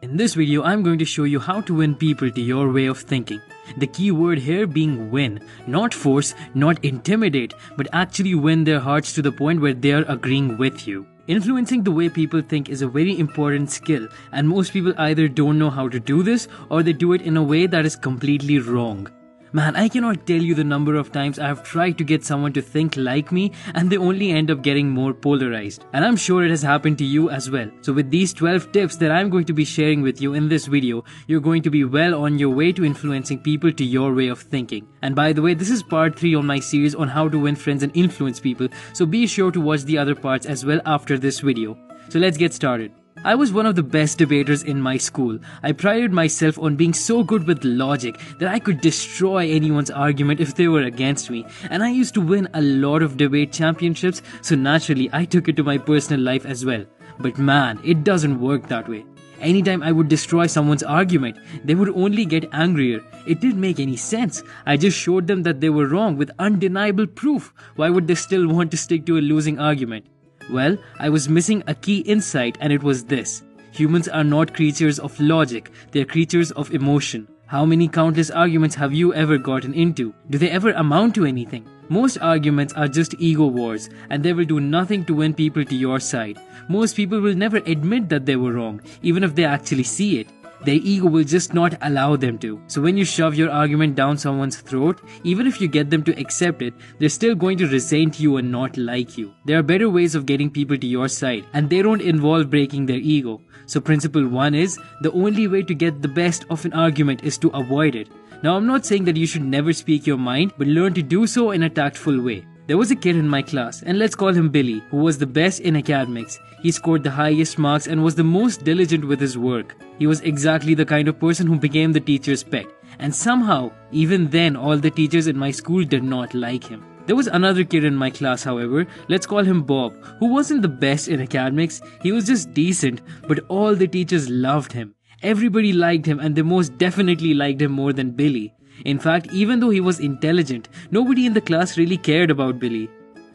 In this video, I'm going to show you how to win people to your way of thinking. The key word here being win, not force, not intimidate, but actually win their hearts to the point where they are agreeing with you. Influencing the way people think is a very important skill, and most people either don't know how to do this or they do it in a way that is completely wrong. Man, I cannot tell you the number of times I have tried to get someone to think like me and they only end up getting more polarized. And I'm sure it has happened to you as well. So with these 12 tips that I'm going to be sharing with you in this video, you're going to be well on your way to influencing people to your way of thinking. And by the way, this is part 3 on my series on how to win friends and influence people, so be sure to watch the other parts as well after this video. So let's get started. I was one of the best debaters in my school. I prided myself on being so good with logic that I could destroy anyone's argument if they were against me. And I used to win a lot of debate championships, so naturally I took it to my personal life as well. But man, it doesn't work that way. Anytime I would destroy someone's argument, they would only get angrier. It didn't make any sense. I just showed them that they were wrong with undeniable proof. Why would they still want to stick to a losing argument? Well, I was missing a key insight, and it was this. Humans are not creatures of logic, they are creatures of emotion. How many countless arguments have you ever gotten into? Do they ever amount to anything? Most arguments are just ego wars, and they will do nothing to win people to your side. Most people will never admit that they were wrong, even if they actually see it. Their ego will just not allow them to. So when you shove your argument down someone's throat, even if you get them to accept it, they're still going to resent you and not like you. There are better ways of getting people to your side, and they don't involve breaking their ego. So principle 1 is, the only way to get the best of an argument is to avoid it. Now I'm not saying that you should never speak your mind, but learn to do so in a tactful way. There was a kid in my class, and let's call him Billy, who was the best in academics. He scored the highest marks and was the most diligent with his work. He was exactly the kind of person who became the teacher's pet. And somehow, even then, all the teachers in my school did not like him. There was another kid in my class, however, let's call him Bob, who wasn't the best in academics. He was just decent, but all the teachers loved him. Everybody liked him, and they most definitely liked him more than Billy. In fact, even though he was intelligent, nobody in the class really cared about Billy.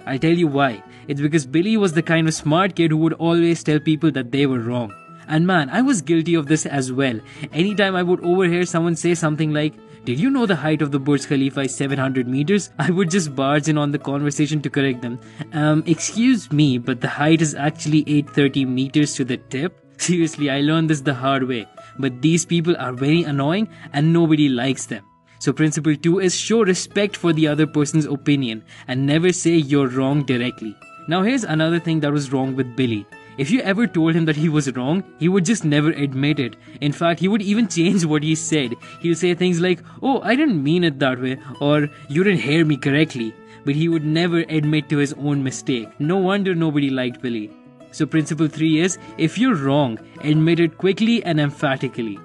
I'll tell you why. It's because Billy was the kind of smart kid who would always tell people that they were wrong. And man, I was guilty of this as well. Anytime I would overhear someone say something like, "Did you know the height of the Burj Khalifa is 700 meters? I would just barge in on the conversation to correct them. Excuse me, but the height is actually 830 meters to the tip? Seriously, I learned this the hard way. But these people are very annoying and nobody likes them. So principle 2 is show respect for the other person's opinion and never say you're wrong directly. Now here's another thing that was wrong with Billy. If you ever told him that he was wrong, he would just never admit it. In fact, he would even change what he said. He'll say things like, "Oh, I didn't mean it that way," or "You didn't hear me correctly." But he would never admit to his own mistake. No wonder nobody liked Billy. So principle 3 is, if you're wrong, admit it quickly and emphatically.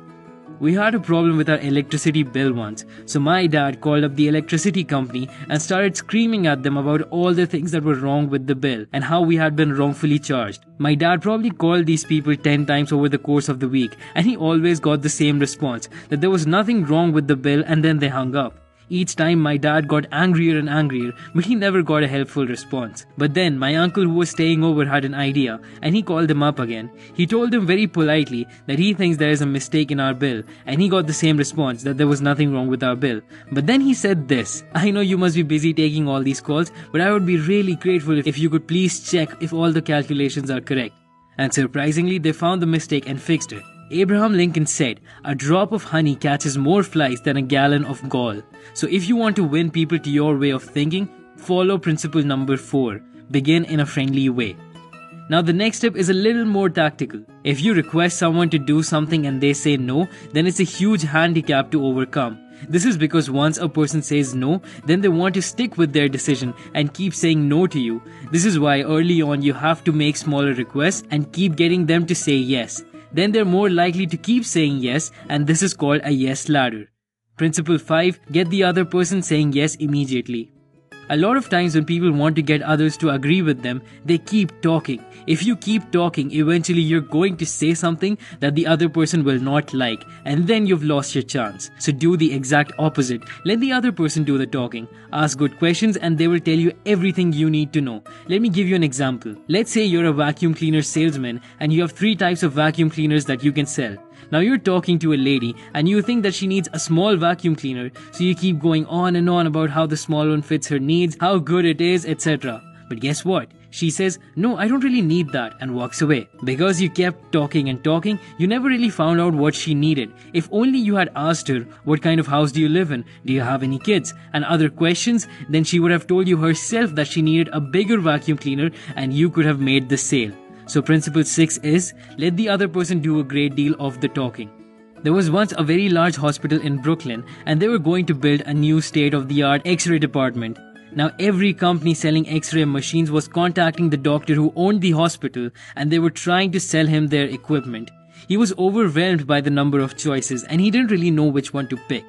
We had a problem with our electricity bill once, so my dad called up the electricity company and started screaming at them about all the things that were wrong with the bill and how we had been wrongfully charged. My dad probably called these people 10 times over the course of the week, and he always got the same response, that there was nothing wrong with the bill, and then they hung up. Each time my dad got angrier and angrier, but he never got a helpful response. But then my uncle who was staying over had an idea, and he called them up again. He told them very politely that he thinks there is a mistake in our bill, and he got the same response, that there was nothing wrong with our bill. But then he said this, "I know you must be busy taking all these calls, but I would be really grateful if you could please check if all the calculations are correct." And surprisingly, they found the mistake and fixed it. Abraham Lincoln said, "A drop of honey catches more flies than a gallon of gall." So if you want to win people to your way of thinking, follow principle number 4. Begin in a friendly way. Now the next step is a little more tactical. If you request someone to do something and they say no, then it's a huge handicap to overcome. This is because once a person says no, then they want to stick with their decision and keep saying no to you. This is why early on you have to make smaller requests and keep getting them to say yes. Then they're more likely to keep saying yes, and this is called a yes ladder. Principle 5, get the other person saying yes immediately. A lot of times when people want to get others to agree with them, they keep talking. If you keep talking, eventually you're going to say something that the other person will not like, and then you've lost your chance. So do the exact opposite. Let the other person do the talking. Ask good questions and they will tell you everything you need to know. Let me give you an example. Let's say you're a vacuum cleaner salesman and you have 3 types of vacuum cleaners that you can sell. Now you're talking to a lady and you think that she needs a small vacuum cleaner, so you keep going on and on about how the small one fits her needs, how good it is, etc. But guess what? She says, "No, I don't really need that," and walks away. Because you kept talking and talking, you never really found out what she needed. If only you had asked her, "What kind of house do you live in? Do you have any kids?" and other questions, then she would have told you herself that she needed a bigger vacuum cleaner and you could have made the sale. So principle 6 is, let the other person do a great deal of the talking. There was once a very large hospital in Brooklyn and they were going to build a new state-of-the-art X-ray department. Now every company selling X-ray machines was contacting the doctor who owned the hospital and they were trying to sell him their equipment. He was overwhelmed by the number of choices and he didn't really know which one to pick.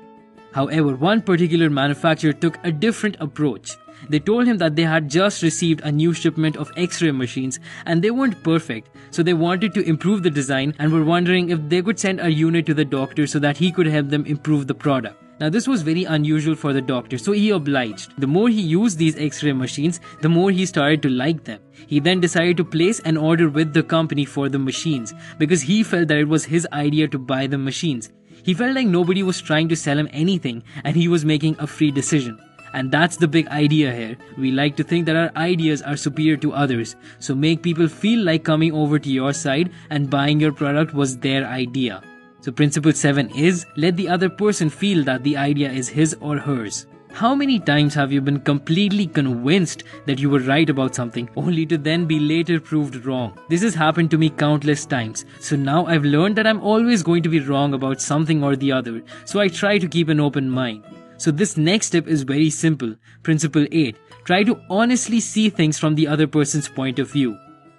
However, one particular manufacturer took a different approach. They told him that they had just received a new shipment of X-ray machines and they weren't perfect, so they wanted to improve the design and were wondering if they could send a unit to the doctor so that he could help them improve the product. Now this was very unusual for the doctor, so he obliged. The more he used these X-ray machines, the more he started to like them. He then decided to place an order with the company for the machines because he felt that it was his idea to buy the machines. He felt like nobody was trying to sell him anything and he was making a free decision. And that's the big idea here. We like to think that our ideas are superior to others, so make people feel like coming over to your side and buying your product was their idea. So principle 7 is, let the other person feel that the idea is his or hers. How many times have you been completely convinced that you were right about something only to then be later proved wrong? This has happened to me countless times. So now I've learned that I'm always going to be wrong about something or the other. So I try to keep an open mind. So this next step is very simple. Principle 8. Try to honestly see things from the other person's point of view.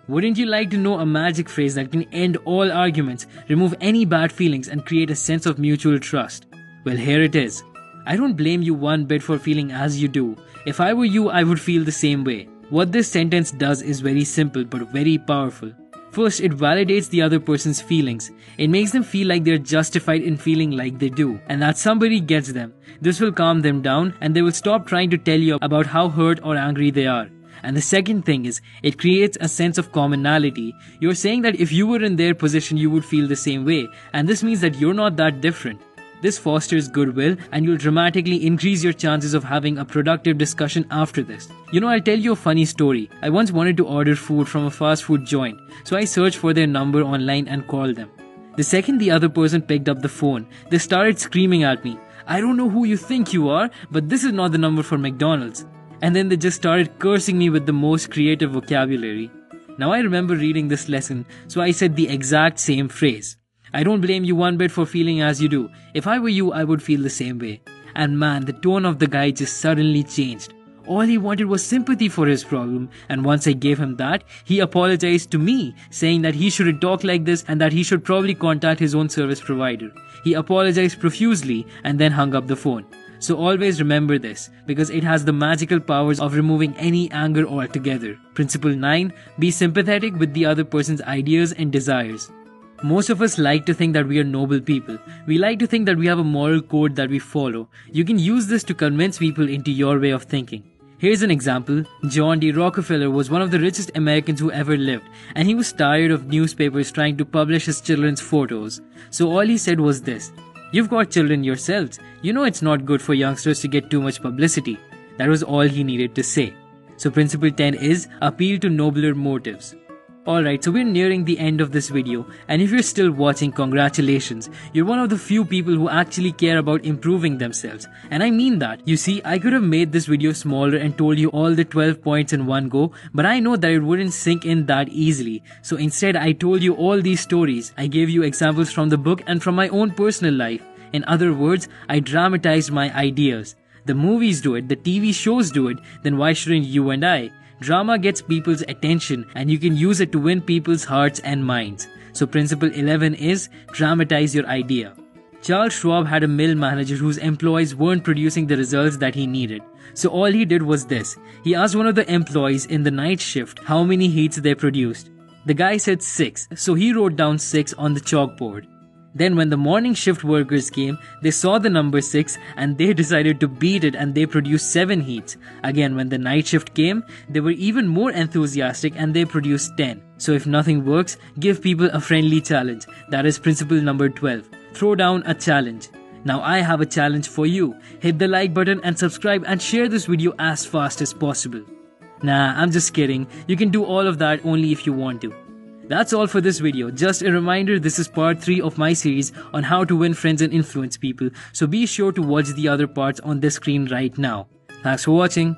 Wouldn't you like to know a magic phrase that can end all arguments, remove any bad feelings and create a sense of mutual trust? Well, here it is. I don't blame you one bit for feeling as you do. If I were you, I would feel the same way. What this sentence does is very simple but very powerful. First, it validates the other person's feelings. It makes them feel like they're justified in feeling like they do, and that somebody gets them. This will calm them down and they will stop trying to tell you about how hurt or angry they are. And the second thing is, it creates a sense of commonality. You're saying that if you were in their position, you would feel the same way, and this means that you're not that different. This fosters goodwill and you'll dramatically increase your chances of having a productive discussion after this. I'll tell you a funny story. I once wanted to order food from a fast food joint, so I searched for their number online and called them. The second the other person picked up the phone, they started screaming at me, "I don't know who you think you are, but this is not the number for McDonald's." And then they just started cursing me with the most creative vocabulary. Now I remember reading this lesson, so I said the exact same phrase. I don't blame you one bit for feeling as you do. If I were you, I would feel the same way. And man, the tone of the guy just suddenly changed. All he wanted was sympathy for his problem, and once I gave him that, he apologized to me, saying that he shouldn't talk like this and that he should probably contact his own service provider. He apologized profusely and then hung up the phone. So always remember this, because it has the magical powers of removing any anger altogether. Principle 9. Be sympathetic with the other person's ideas and desires. Most of us like to think that we are noble people. We like to think that we have a moral code that we follow. You can use this to convince people into your way of thinking. Here's an example. John D. Rockefeller was one of the richest Americans who ever lived, and he was tired of newspapers trying to publish his children's photos. So all he said was this: "You've got children yourselves. You know it's not good for youngsters to get too much publicity." That was all he needed to say. So principle 10 is appeal to nobler motives. Alright, so we're nearing the end of this video, and if you're still watching, congratulations. You're one of the few people who actually care about improving themselves. And I mean that. You see, I could have made this video smaller and told you all the 12 points in one go, but I know that it wouldn't sink in that easily. So instead, I told you all these stories. I gave you examples from the book and from my own personal life. In other words, I dramatized my ideas. The movies do it, the TV shows do it, then why shouldn't you and I? Drama gets people's attention and you can use it to win people's hearts and minds. So principle 11 is dramatize your idea. Charles Schwab had a mill manager whose employees weren't producing the results that he needed. So all he did was this. He asked one of the employees in the night shift how many heats they produced. The guy said 6, so he wrote down 6 on the chalkboard. Then when the morning shift workers came, they saw the number 6 and they decided to beat it and they produced 7 heats. Again, when the night shift came, they were even more enthusiastic and they produced 10. So if nothing works, give people a friendly challenge. That is principle number 12. Throw down a challenge. Now I have a challenge for you. Hit the like button and subscribe and share this video as fast as possible. Nah, I'm just kidding. You can do all of that only if you want to. That's all for this video. Just a reminder, this is part 3 of my series on how to win friends and influence people. So be sure to watch the other parts on this screen right now. Thanks for watching.